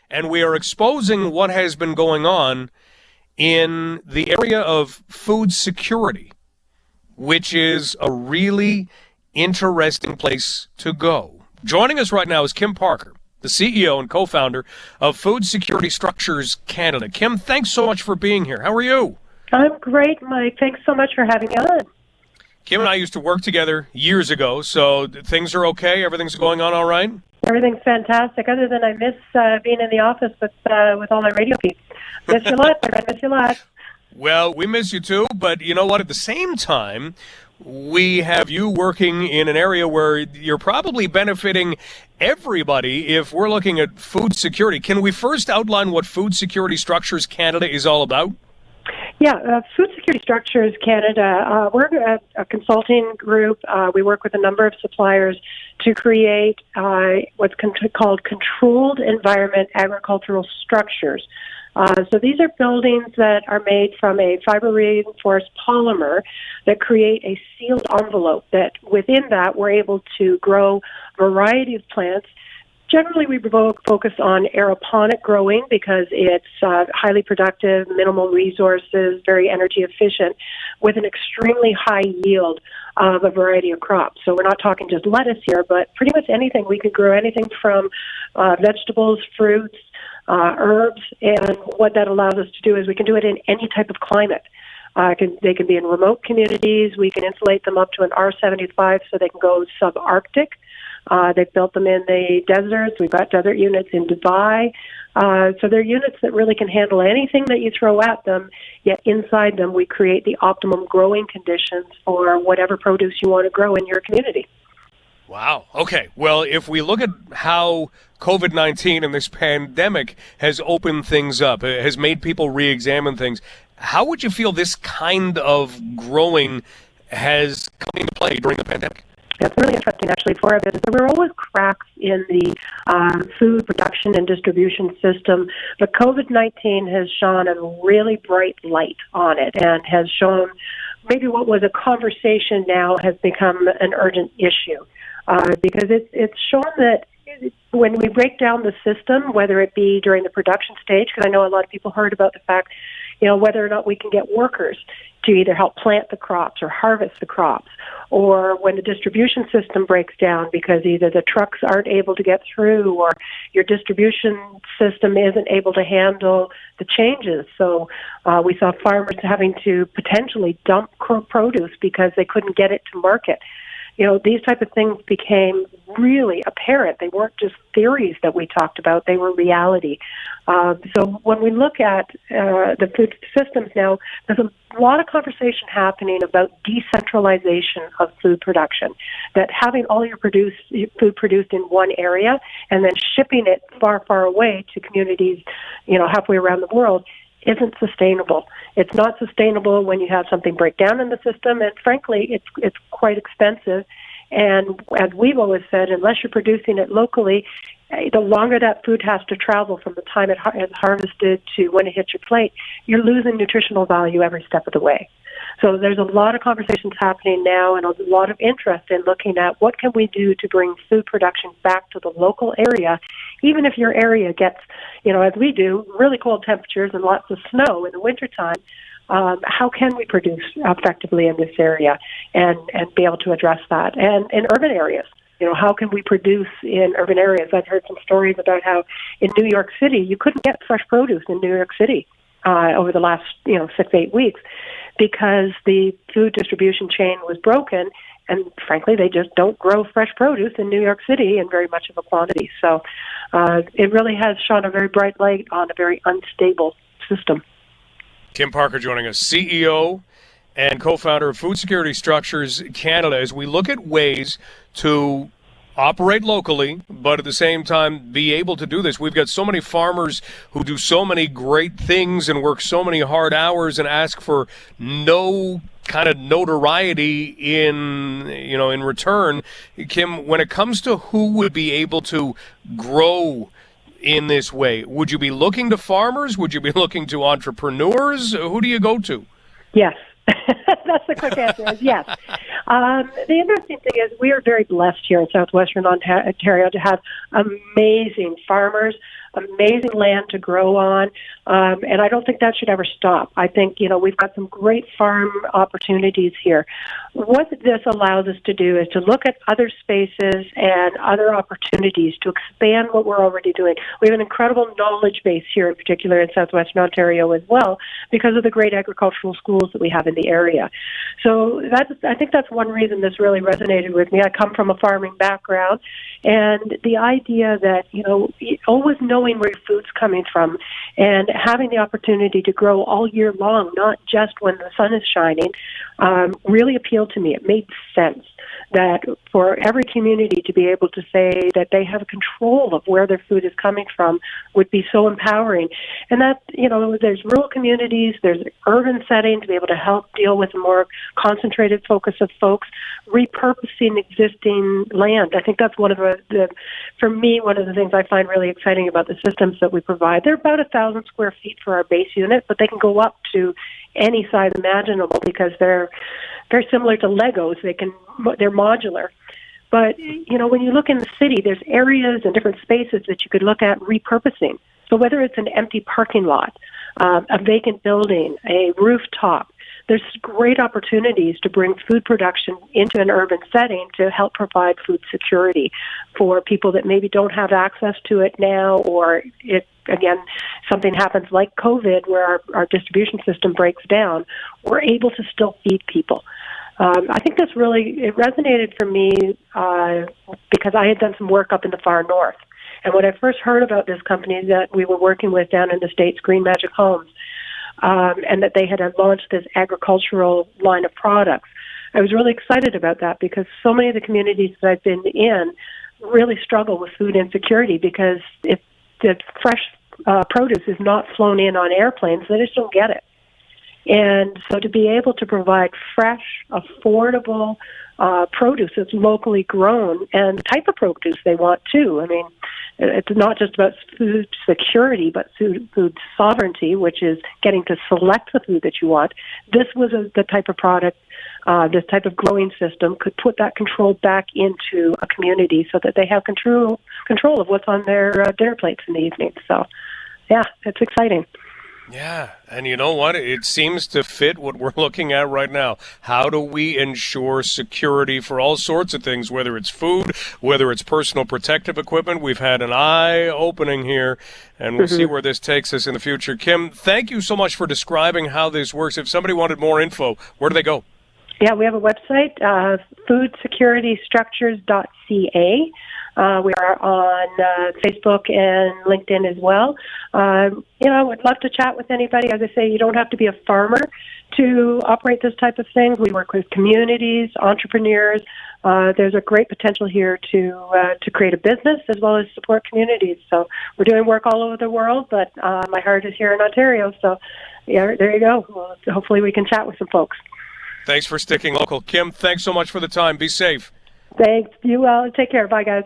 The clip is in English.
and we are exposing what has been going on in the area of food security, which is a really interesting place to go. Joining us right now is Kim Parker, the CEO and co-founder of Food Security Structures Canada. Kim, thanks so much for being here. How are you? I'm great, Mike. Thanks so much for having me on. Kim and I used to work together years ago, so things are okay? Everything's going on all right? Everything's fantastic, other than I miss being in the office with all my radio peeps. Miss you a lot, I miss you a lot. Well, we miss you too, but you know what? At the same time, we have you working in an area where you're probably benefiting everybody if we're looking at food security. Can we first outline what Food Security Structures Canada is all about? Yeah, Food Security Structures Canada, we're a consulting group. We work with a number of suppliers to create what's called controlled environment agricultural structures. So these are buildings that are made from a fiber-reinforced polymer that create a sealed envelope that within that we're able to grow a variety of plants. Generally, we focus on aeroponic growing because it's highly productive, minimal resources, very energy efficient, with an extremely high yield of a variety of crops. So we're not talking just lettuce here, but pretty much anything. We could grow anything from vegetables, fruits, herbs, and what that allows us to do is we can do it in any type of climate. They can be in remote communities. We can insulate them up to an R75 so they can go subarctic. They've built them in the deserts. We've got desert units in Dubai. So they're units that really can handle anything that you throw at them, yet inside them we create the optimum growing conditions for whatever produce you want to grow in your community. Wow. Okay. Well, if we look at how COVID-19 and this pandemic has opened things up, it has made people re-examine things, how would you feel this kind of growing has come into play during the pandemic? It's really interesting, actually, for our business. There were always cracks in the food production and distribution system, but COVID-19 has shone a really bright light on it and has shown maybe what was a conversation now has become an urgent issue because it's shown that when we break down the system, whether it be during the production stage, because I know a lot of people heard about the fact, whether or not we can get workers to either help plant the crops or harvest the crops, or when the distribution system breaks down because either the trucks aren't able to get through or your distribution system isn't able to handle the changes. So we saw farmers having to potentially dump produce because they couldn't get it to market. These type of things became really apparent. They weren't just theories that we talked about. They were reality. So when we look at the food systems now, there's a lot of conversation happening about decentralization of food production, that having all your food produced in one area and then shipping it far, far away to communities, halfway around the world isn't sustainable. It's not sustainable when you have something break down in the system, and frankly, it's quite expensive. And as we've always said, unless you're producing it locally, the longer that food has to travel from the time it is harvested to when it hits your plate, you're losing nutritional value every step of the way. So there's a lot of conversations happening now and a lot of interest in looking at what can we do to bring food production back to the local area, even if your area gets, as we do, really cold temperatures and lots of snow in the wintertime. How can we produce effectively in this area and be able to address that? And in urban areas, how can we produce in urban areas? I've heard some stories about how in New York City, you couldn't get fresh produce in New York City over the last, 6-8 weeks because the food distribution chain was broken. And frankly, they just don't grow fresh produce in New York City in very much of a quantity. So it really has shone a very bright light on a very unstable system. Kim Parker joining us, CEO and co-founder of Food Security Structures Canada. As we look at ways to operate locally, but at the same time be able to do this, we've got so many farmers who do so many great things and work so many hard hours and ask for no kind of notoriety in return. Kim, when it comes to who would be able to grow in this way, would you be looking to farmers? Would you be looking to entrepreneurs? Who do you go to? Yes. That's the quick answer is yes. The interesting thing is we are very blessed here in southwestern Ontario to have amazing farmers amazing land to grow on, and I don't think that should ever stop. I think, we've got some great farm opportunities here. What this allows us to do is to look at other spaces and other opportunities to expand what we're already doing. We have an incredible knowledge base here, in particular in southwestern Ontario as well, because of the great agricultural schools that we have in the area. So I think that's one reason this really resonated with me. I come from a farming background, and the idea that, always knowing where your food's coming from and having the opportunity to grow all year long, not just when the sun is shining, really appealed to me. It made sense that for every community to be able to say that they have control of where their food is coming from would be so empowering. And that, there's rural communities, there's urban setting to be able to help deal with a more concentrated focus of folks, repurposing existing land. I think that's one of for me, one of the things I find really exciting about the systems that we provide. They're about 1,000 square feet for our base unit, but they can go up to any size imaginable because they're very similar to Legos. They're modular. But, when you look in the city, there's areas and different spaces that you could look at repurposing. So whether it's an empty parking lot, a vacant building, a rooftop, there's great opportunities to bring food production into an urban setting to help provide food security for people that maybe don't have access to it now, or again, something happens like COVID where our distribution system breaks down, we're able to still feed people. I think it resonated for me because I had done some work up in the far north. And when I first heard about this company that we were working with down in the States, Green Magic Homes, and that they had launched this agricultural line of products, I was really excited about that because so many of the communities that I've been in really struggle with food insecurity because if the fresh produce is not flown in on airplanes, they just don't get it. And so to be able to provide fresh, affordable produce that's locally grown and the type of produce they want too. I mean, it's not just about food security, but food sovereignty, which is getting to select the food that you want. This was the type of product, this type of growing system could put that control back into a community so that they have control of what's on their dinner plates in the evening. So, yeah, it's exciting. Yeah, and you know what? It seems to fit what we're looking at right now. How do we ensure security for all sorts of things, whether it's food, whether it's personal protective equipment? We've had an eye-opening here, and we'll see where this takes us in the future. Kim, thank you so much for describing how this works. If somebody wanted more info, where do they go? Yeah, we have a website, foodsecuritystructures.ca. We are on Facebook and LinkedIn as well. I would love to chat with anybody. As I say, you don't have to be a farmer to operate this type of thing. We work with communities, entrepreneurs. There's a great potential here to create a business as well as support communities. So we're doing work all over the world, but my heart is here in Ontario. So yeah, there you go. Well, hopefully we can chat with some folks. Thanks for sticking local. Kim, thanks so much for the time. Be safe. Thanks. You well. Take care. Bye, guys.